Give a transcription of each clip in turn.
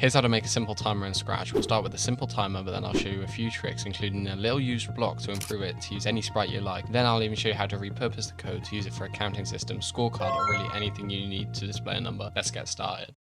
Here's how to make a simple timer in Scratch. We'll start with a simple timer, but then I'll show you a few tricks, including a little used block to improve it to use any sprite you like. Then I'll even show you how to repurpose the code to use it for a counting system, scorecard, or really anything you need to display a number. Let's get started.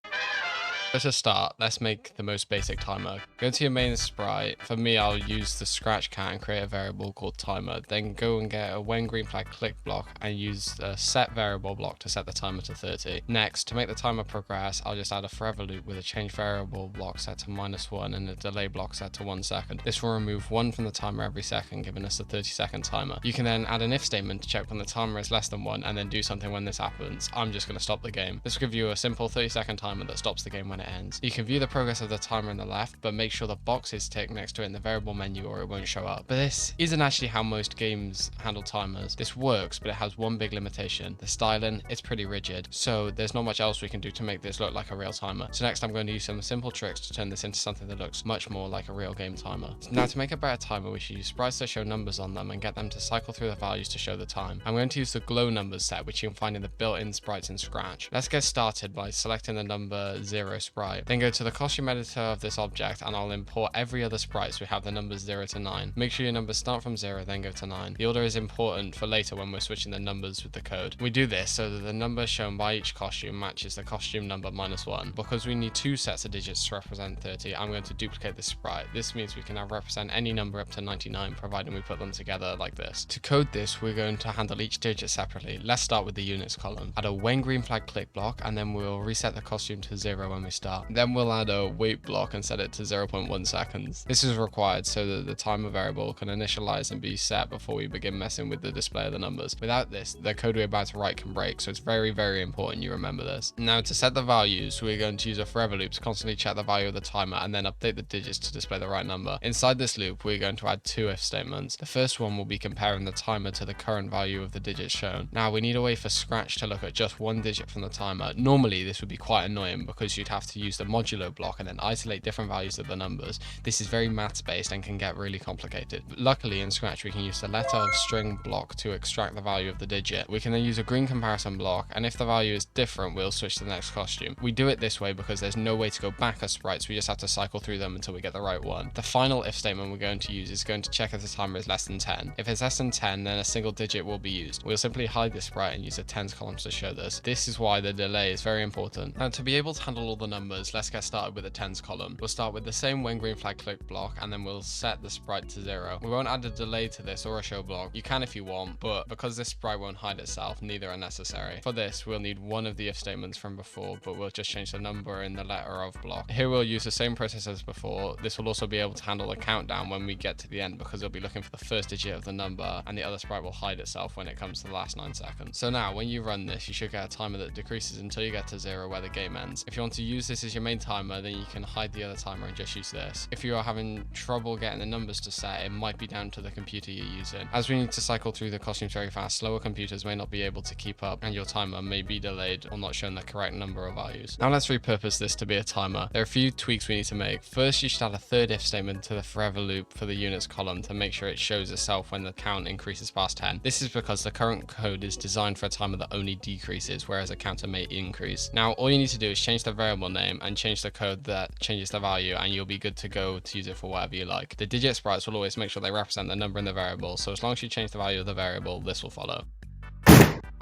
To start, let's make the most basic timer. Go to your main sprite. For me, I'll use the Scratch cat and create a variable called timer. Then go and get a when green flag click block and use the set variable block to set the timer to 30. Next, to make the timer progress, I'll just add a forever loop with a change variable block set to -1 and a delay block set to 1 second. This will remove 1 from the timer every second, giving us a 30-second timer. You can then add an if statement to check when the timer is less than 1 and then do something when this happens. I'm just going to stop the game. This will give you a simple 30-second timer that stops the game when it ends. You can view the progress of the timer on the left, but make sure the box is ticked next to it in the variable menu or it won't show up. But this isn't actually how most games handle timers. This works, but it has one big limitation. The styling, it's pretty rigid, so there's not much else we can do to make this look like a real timer. So next I'm going to use some simple tricks to turn this into something that looks much more like a real game timer. Now to make a better timer, we should use sprites that show numbers on them and get them to cycle through the values to show the time. I'm going to use the glow numbers set, which you can find in the built-in sprites in Scratch. Let's get started by selecting the number 0 sprite. Then go to the costume editor of this object and I'll import every other sprite so we have the numbers 0 to 9. Make sure your numbers start from 0, then go to 9. The order is important for later when we're switching the numbers with the code. We do this so that the number shown by each costume matches the costume number -1. Because we need 2 sets of digits to represent 30, I'm going to duplicate this sprite. This means we can now represent any number up to 99, providing we put them together like this. To code this, we're going to handle each digit separately. Let's start with the units column. Add a when green flag click block, and then we'll reset the costume to 0 when we start. Then we'll add a wait block and set it to 0.1 seconds. This is required so that the timer variable can initialize and be set before we begin messing with the display of the numbers. Without this, the code we're about to write can break, so it's very, very important you remember this. Now to set the values, we're going to use a forever loop to constantly check the value of the timer and then update the digits to display the right number. Inside this loop, we're going to add 2 if statements. The first one will be comparing the timer to the current value of the digits shown. Now we need a way for Scratch to look at just 1 digit from the timer. Normally this would be quite annoying because you'd have to use the modulo block and then isolate different values of the numbers. This is very maths based and can get really complicated. But luckily in Scratch we can use the letter of string block to extract the value of the digit. We can then use a green comparison block, and if the value is different we'll switch to the next costume. We do it this way because there's no way to go back as sprites, we just have to cycle through them until we get the right one. The final if statement we're going to use is going to check if the timer is less than 10. If it's less than 10, then a single digit will be used. We'll simply hide the sprite and use the tens columns to show this. This is why the delay is very important. Now to be able to handle all the numbers, let's get started with the tens column. We'll start with the same when green flag click block and then we'll set the sprite to 0. We won't add a delay to this or a show block. You can if you want, but because this sprite won't hide itself, neither are necessary. For this, we'll need one of the if statements from before, but we'll just change the number in the letter of block. Here we'll use the same process as before. This will also be able to handle the countdown when we get to the end because it'll be looking for the first digit of the number and the other sprite will hide itself when it comes to the last 9 seconds. So now when you run this, you should get a timer that decreases until you get to 0 where the game ends. If you want to use this as your main timer, then you can hide the other timer and just use this. If you are having trouble getting the numbers to set, it might be down to the computer you're using. As we need to cycle through the costumes very fast, slower computers may not be able to keep up and your timer may be delayed or not showing the correct number of values. Now let's repurpose this to be a timer. There are a few tweaks we need to make. First, you should add a third if statement to the forever loop for the units column to make sure it shows itself when the count increases past 10. This is because the current code is designed for a timer that only decreases, whereas a counter may increase. Now all you need to do is change the variable name and change the code that changes the value and you'll be good to go to use it for whatever you like. The digit sprites will always make sure they represent the number in the variable, so as long as you change the value of the variable, this will follow.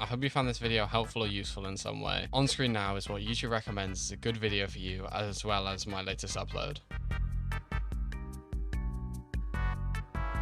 I hope you found this video helpful or useful in some way. On screen now is what YouTube recommends is a good video for you, as well as my latest upload.